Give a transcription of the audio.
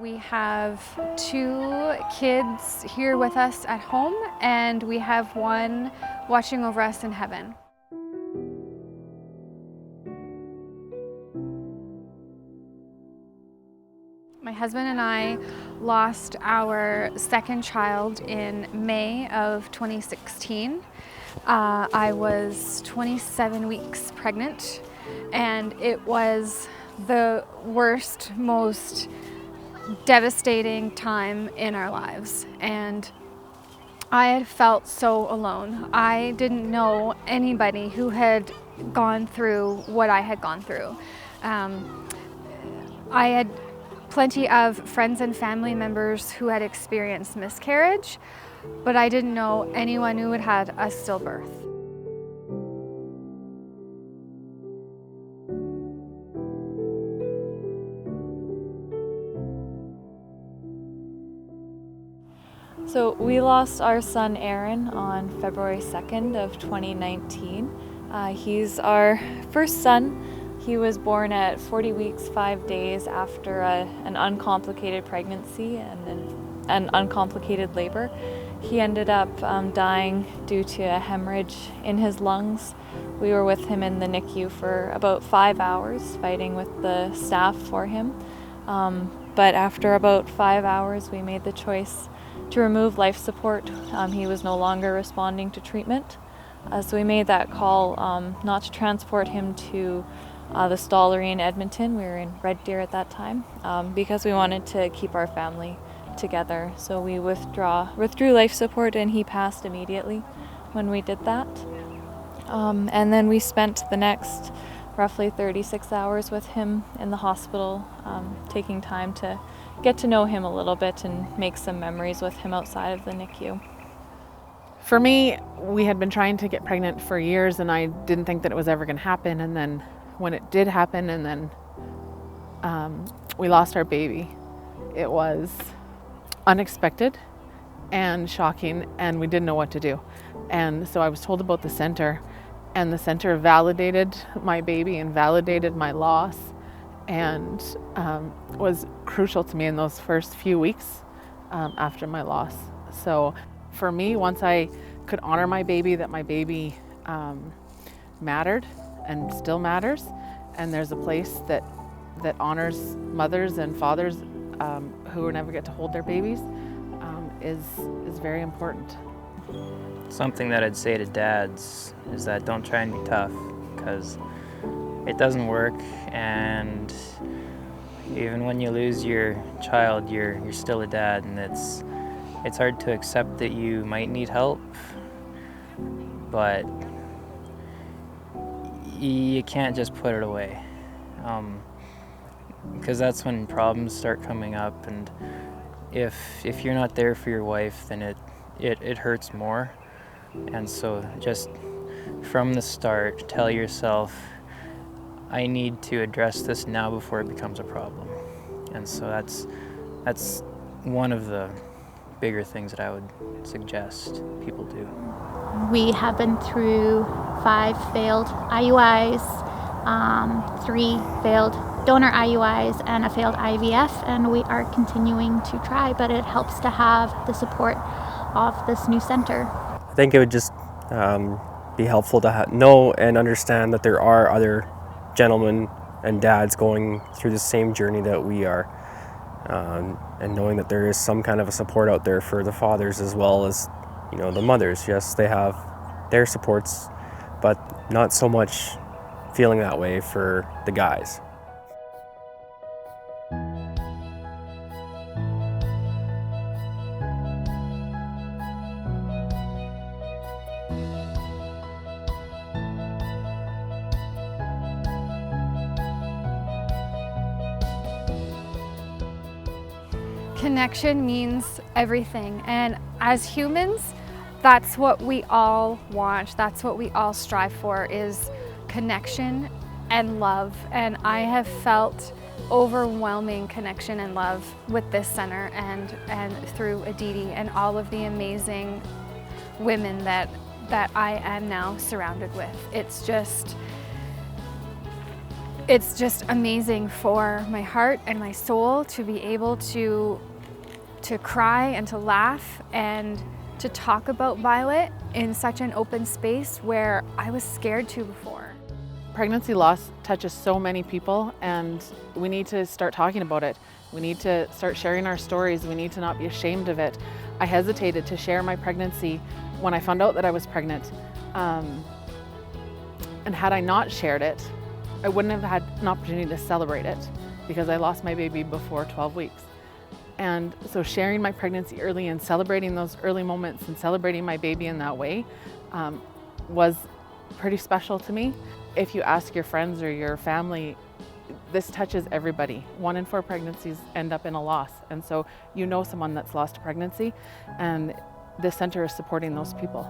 We have 2 kids here with us at home, and we have one watching over us in heaven. My husband and I lost our second child in May of 2016. I was 27 weeks pregnant, and it was the worst, most devastating time in our lives. And I had felt so alone. I didn't know anybody who had gone through what I had gone through. I had plenty of friends and family members who had experienced miscarriage, but I didn't know anyone who had had a stillbirth. So we lost our son Aaron on February 2nd of 2019. He's our first son. He was born at 40 weeks, 5 days after an uncomplicated pregnancy and an uncomplicated labor. He ended up dying due to a hemorrhage in his lungs. We were with him in the NICU for about 5 hours, fighting with the staff for him. But after about 5 hours, we made the choice to remove life support. He was no longer responding to treatment. So we made that call not to transport him to the Stollery in Edmonton. We were in Red Deer at that time because we wanted to keep our family together. So we withdrew life support, and he passed immediately when we did that. And then we spent the next roughly 36 hours with him in the hospital, taking time to get to know him a little bit and make some memories with him outside of the NICU. For me, we had been trying to get pregnant for years, and I didn't think that it was ever going to happen. And then when it did happen, and then we lost our baby, it was unexpected and shocking, and we didn't know what to do. And so I was told about the center, and the center validated my baby and validated my loss, and was crucial to me in those first few weeks after my loss. So for me, once I could honor my baby, that my baby mattered and still matters, and there's a place that honors mothers and fathers who never get to hold their babies, is very important. Something that I'd say to dads is that don't try and be tough, because it doesn't work, and even when you lose your child, you're still a dad, and it's hard to accept that you might need help, but you can't just put it away, because that's when problems start coming up. And if you're not there for your wife, then it hurts more. And so just from the start, tell yourself, I need to address this now before it becomes a problem. And so that's one of the bigger things that I would suggest people do. We have been through 5 failed IUIs, 3 failed donor IUIs, and a failed IVF, and we are continuing to try, but it helps to have the support of this new center. I think it would just be helpful to know and understand that there are other gentlemen and dads going through the same journey that we are, and knowing that there is some kind of a support out there for the fathers as well as, the mothers. Yes, they have their supports, but not so much feeling that way for the guys. Connection means everything, and as humans, that's what we all want. That's what we all strive for, is connection and love. And I have felt overwhelming connection and love with this center and through Aditi and all of the amazing women that I am now surrounded with. It's just, It's just amazing for my heart and my soul to be able to cry and to laugh and to talk about Violet in such an open space where I was scared to before. Pregnancy loss touches so many people, and we need to start talking about it. We need to start sharing our stories. We need to not be ashamed of it. I hesitated to share my pregnancy when I found out that I was pregnant. And had I not shared it, I wouldn't have had an opportunity to celebrate it because I lost my baby before 12 weeks. And so sharing my pregnancy early and celebrating those early moments and celebrating my baby in that way was pretty special to me. If you ask your friends or your family, this touches everybody. 1 in 4 pregnancies end up in a loss. And so you know someone that's lost a pregnancy, and this center is supporting those people.